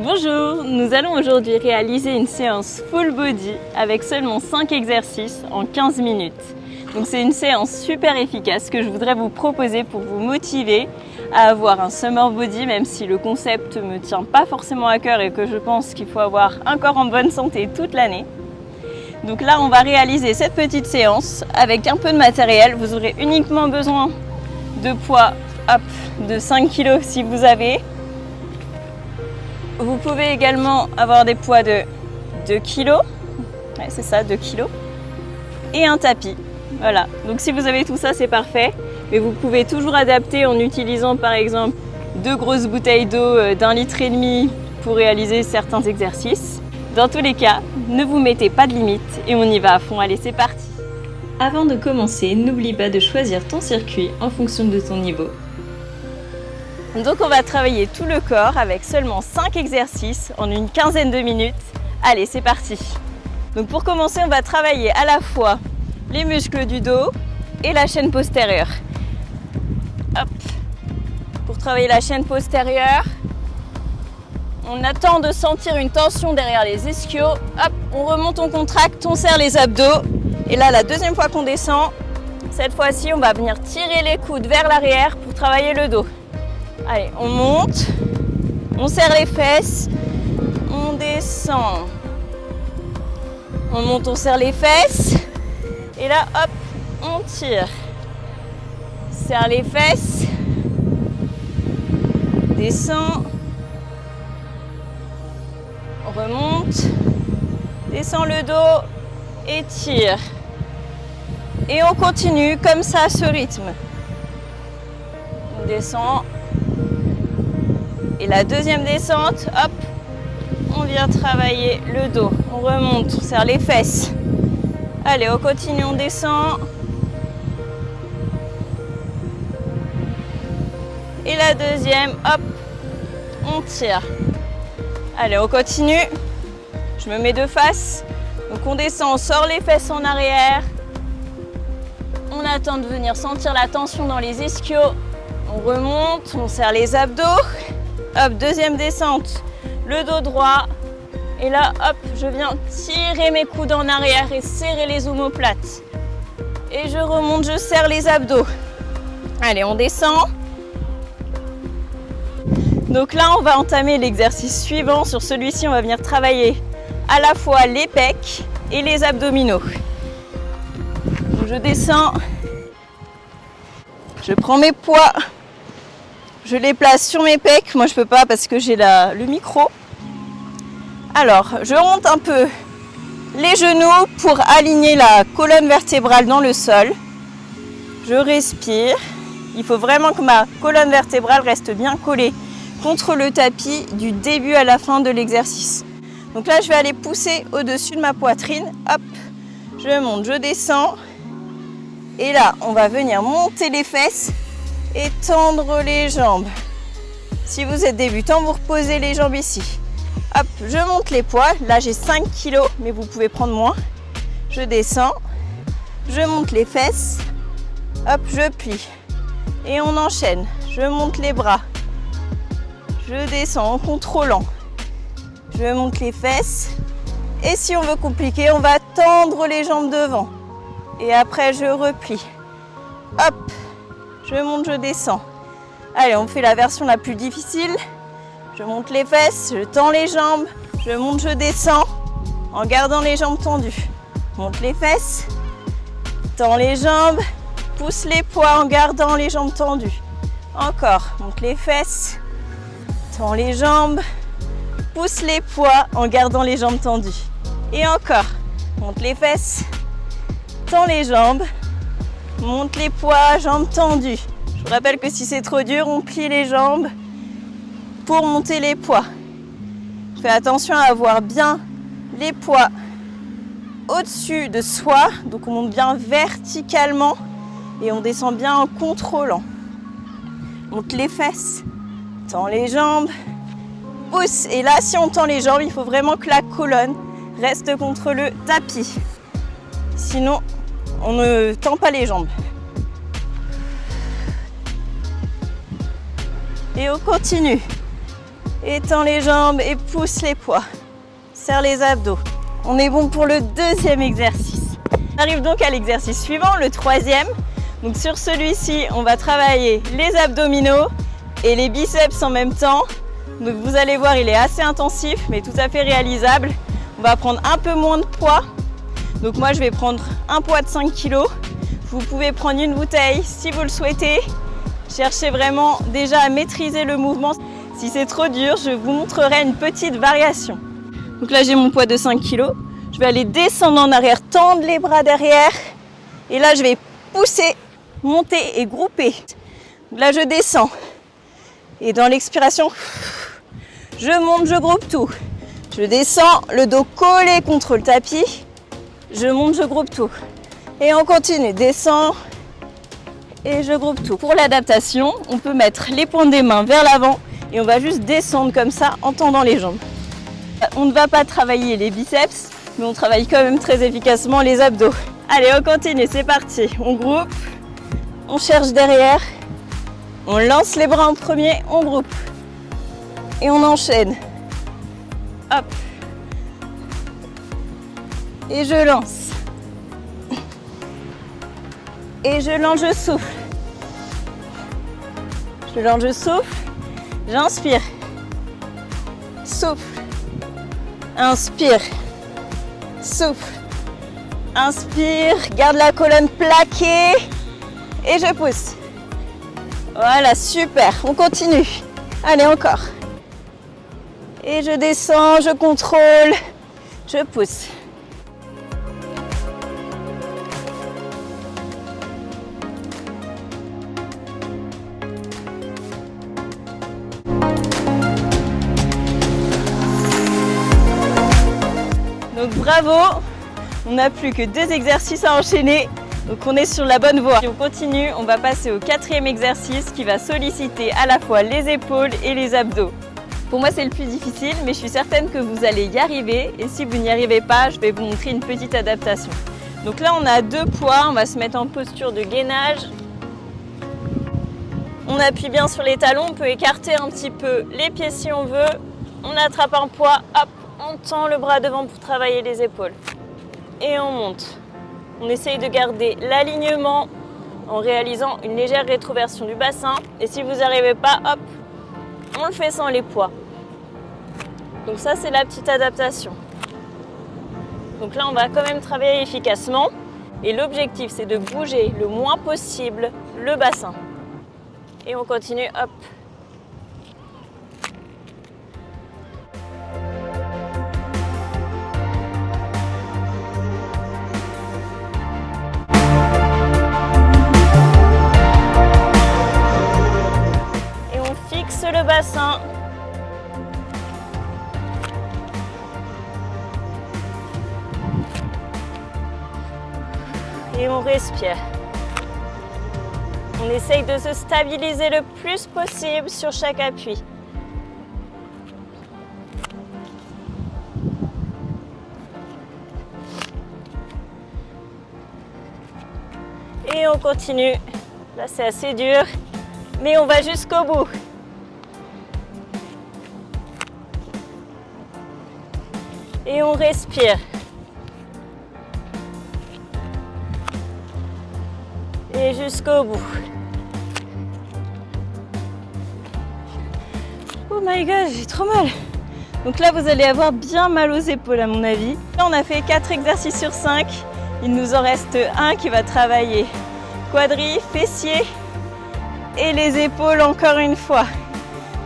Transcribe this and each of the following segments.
Bonjour, nous allons aujourd'hui réaliser une séance full body avec seulement 5 exercices en 15 minutes. Donc c'est une séance super efficace que je voudrais vous proposer pour vous motiver à avoir un summer body, même si le concept ne me tient pas forcément à cœur et que je pense qu'il faut avoir un corps en bonne santé toute l'année. Donc là on va réaliser cette petite séance avec un peu de matériel. Vous aurez uniquement besoin de poids de 5 kg si vous avez. Vous pouvez également avoir des poids de 2 kg, ouais, c'est ça, 2 kg, et un tapis. Voilà, donc si vous avez tout ça, c'est parfait. Mais vous pouvez toujours adapter en utilisant par exemple 2 grosses bouteilles d'eau d'1,5 litre pour réaliser certains exercices. Dans tous les cas, ne vous mettez pas de limite et on y va à fond. Allez, c'est parti! Avant de commencer, n'oublie pas de choisir ton circuit en fonction de ton niveau. Donc on va travailler tout le corps avec seulement 5 exercices en une quinzaine de minutes. Allez, c'est parti! Donc pour commencer, on va travailler à la fois les muscles du dos et la chaîne postérieure. Hop. Pour travailler la chaîne postérieure, on attend de sentir une tension derrière les ischios. Hop, on remonte, on contracte, on serre les abdos. Et là, la deuxième fois qu'on descend, cette fois-ci, on va venir tirer les coudes vers l'arrière pour travailler le dos. Allez, on monte, on serre les fesses, on descend. On monte, on serre les fesses. Et là, hop, on tire. Serre les fesses. Descend. On remonte. Descend le dos et tire. Et on continue comme ça, à ce rythme. On descend. Et la deuxième descente, hop, on vient travailler le dos. On remonte, on serre les fesses. Allez, on continue, on descend. Et la deuxième, hop, on tire. Allez, on continue. Je me mets de face. Donc on descend, on sort les fesses en arrière. On attend de venir sentir la tension dans les ischios. On remonte, on serre les abdos. Hop, deuxième descente, le dos droit. Et là, hop, je viens tirer mes coudes en arrière et serrer les omoplates. Et je remonte, je serre les abdos. Allez, on descend. Donc là, on va entamer l'exercice suivant. Sur celui-ci, on va venir travailler à la fois les pecs et les abdominaux. Donc je descends. Je prends mes poids. Je les place sur mes pecs. Moi, je peux pas parce que j'ai le micro. Alors, je remonte un peu les genoux pour aligner la colonne vertébrale dans le sol. Je respire. Il faut vraiment que ma colonne vertébrale reste bien collée contre le tapis du début à la fin de l'exercice. Donc là, je vais aller pousser au-dessus de ma poitrine. Hop, je monte, je descends. Et là, on va venir monter les fesses et tendre les jambes. Si vous êtes débutant, vous reposez les jambes ici. Hop, je monte les poids. Là, j'ai 5 kg, mais vous pouvez prendre moins. Je descends. Je monte les fesses. Hop, je plie. Et on enchaîne. Je monte les bras. Je descends en contrôlant. Je monte les fesses. Et si on veut compliquer, on va tendre les jambes devant. Et après, je replie. Hop, je monte, je descends. Allez, on fait la version la plus difficile. Je monte les fesses, je tends les jambes, je monte, je descends en gardant les jambes tendues. Monte les fesses, tends les jambes, pousse les poids en gardant les jambes tendues. Encore, monte les fesses, tends les jambes, pousse les poids en gardant les jambes tendues. Et encore, monte les fesses, tends les jambes, monte les poids, jambes tendues. Je vous rappelle que si c'est trop dur, on plie les jambes pour monter les poids. Faites attention à avoir bien les poids au-dessus de soi. Donc on monte bien verticalement et on descend bien en contrôlant. Monte les fesses, tend les jambes, pousse. Et là, si on tend les jambes, il faut vraiment que la colonne reste contre le tapis. Sinon, on ne tend pas les jambes. Et on continue. Étends les jambes et pousse les poids. Serre les abdos. On est bon pour le deuxième exercice. On arrive donc à l'exercice suivant, le troisième. Donc sur celui-ci, on va travailler les abdominaux et les biceps en même temps. Donc vous allez voir, il est assez intensif, mais tout à fait réalisable. On va prendre un peu moins de poids. Donc moi, je vais prendre un poids de 5 kg. Vous pouvez prendre une bouteille si vous le souhaitez. Cherchez vraiment déjà à maîtriser le mouvement. Si c'est trop dur, je vous montrerai une petite variation. Donc là, j'ai mon poids de 5 kg. Je vais aller descendre en arrière, tendre les bras derrière. Et là, je vais pousser, monter et grouper. Donc là, je descends. Et dans l'expiration, je monte, je groupe tout. Je descends, le dos collé contre le tapis. Je monte, je groupe tout. Et on continue, descend et je groupe tout. Pour l'adaptation, on peut mettre les pointes des mains vers l'avant et on va juste descendre comme ça en tendant les jambes. On ne va pas travailler les biceps, mais on travaille quand même très efficacement les abdos. Allez, on continue, c'est parti. On groupe, on cherche derrière, on lance les bras en premier, on groupe. Et on enchaîne. Hop. Et je lance. Et je lance, je souffle. Je lance, je souffle. J'inspire. Souffle. Inspire. Souffle. Inspire. Garde la colonne plaquée. Et je pousse. Voilà, super. On continue. Allez, encore. Et je descends, je contrôle. Je pousse. Donc bravo, on n'a plus que 2 exercices à enchaîner, donc on est sur la bonne voie. Si on continue, on va passer au 4e exercice qui va solliciter à la fois les épaules et les abdos. Pour moi c'est le plus difficile, mais je suis certaine que vous allez y arriver et si vous n'y arrivez pas, je vais vous montrer une petite adaptation. Donc là on a 2 poids, on va se mettre en posture de gainage. On appuie bien sur les talons, on peut écarter un petit peu les pieds si on veut. On attrape un poids, hop, on tend le bras devant pour travailler les épaules. Et on monte. On essaye de garder l'alignement en réalisant une légère rétroversion du bassin. Et si vous n'y arrivez pas, hop, on le fait sans les poids. Donc ça, c'est la petite adaptation. Donc là, on va quand même travailler efficacement. Et l'objectif, c'est de bouger le moins possible le bassin. Et on continue, hop. Et on fixe le bassin. Et on respire. On essaye de se stabiliser le plus possible sur chaque appui. Et on continue. Là, c'est assez dur, mais on va jusqu'au bout. Et on respire. Et jusqu'au bout. Oh my god, j'ai trop mal. Donc là, vous allez avoir bien mal aux épaules à mon avis. Là, on a fait 4 exercices sur 5. Il nous en reste un qui va travailler quadri, fessiers et les épaules encore une fois.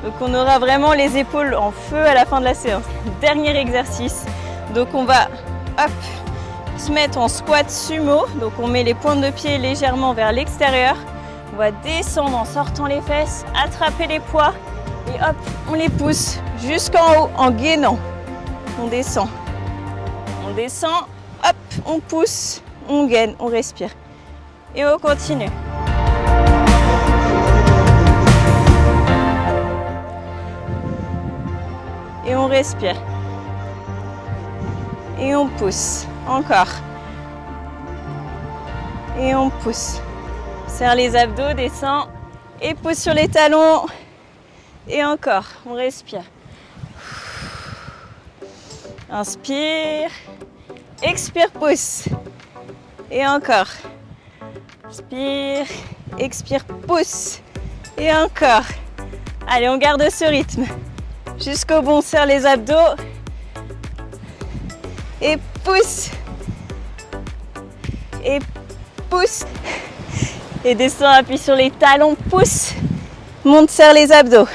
Donc on aura vraiment les épaules en feu à la fin de la séance. Dernier exercice. Donc on va hop, se mettre en squat sumo. Donc on met les pointes de pied légèrement vers l'extérieur. On va descendre en sortant les fesses, attraper les poids et hop, on les pousse jusqu'en haut en gainant. On descend, hop, on pousse, on gaine, on respire. Et on continue. Et on respire. Et on pousse. Encore. Et on pousse. Serre les abdos, descend. Et pousse sur les talons. Et encore. On respire. Inspire. Expire, pousse. Et encore. Inspire. Expire, pousse. Et encore. Allez, on garde ce rythme. Jusqu'au bout, on serre les abdos. Et pousse. Et pousse. Et descend, appuie sur les talons, pousse. Monte, serre les abdos.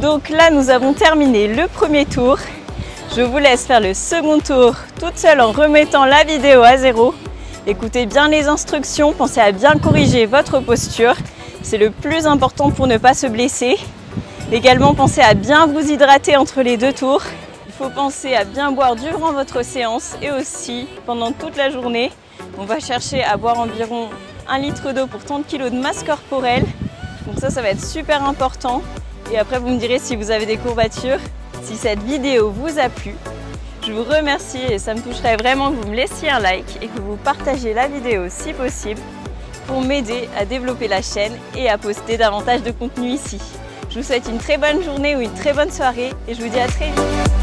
Donc là, nous avons terminé le premier tour. Je vous laisse faire le second tour toute seule en remettant la vidéo à zéro. Écoutez bien les instructions, pensez à bien corriger votre posture. C'est le plus important pour ne pas se blesser. Également, pensez à bien vous hydrater entre les deux tours. Il faut penser à bien boire durant votre séance et aussi pendant toute la journée. On va chercher à boire environ 1 litre d'eau pour 30 kg de masse corporelle. Donc ça va être super important. Et après, vous me direz si vous avez des courbatures. Si cette vidéo vous a plu, je vous remercie et ça me toucherait vraiment que vous me laissiez un like et que vous partagiez la vidéo si possible pour m'aider à développer la chaîne et à poster davantage de contenu ici. Je vous souhaite une très bonne journée ou une très bonne soirée et je vous dis à très vite.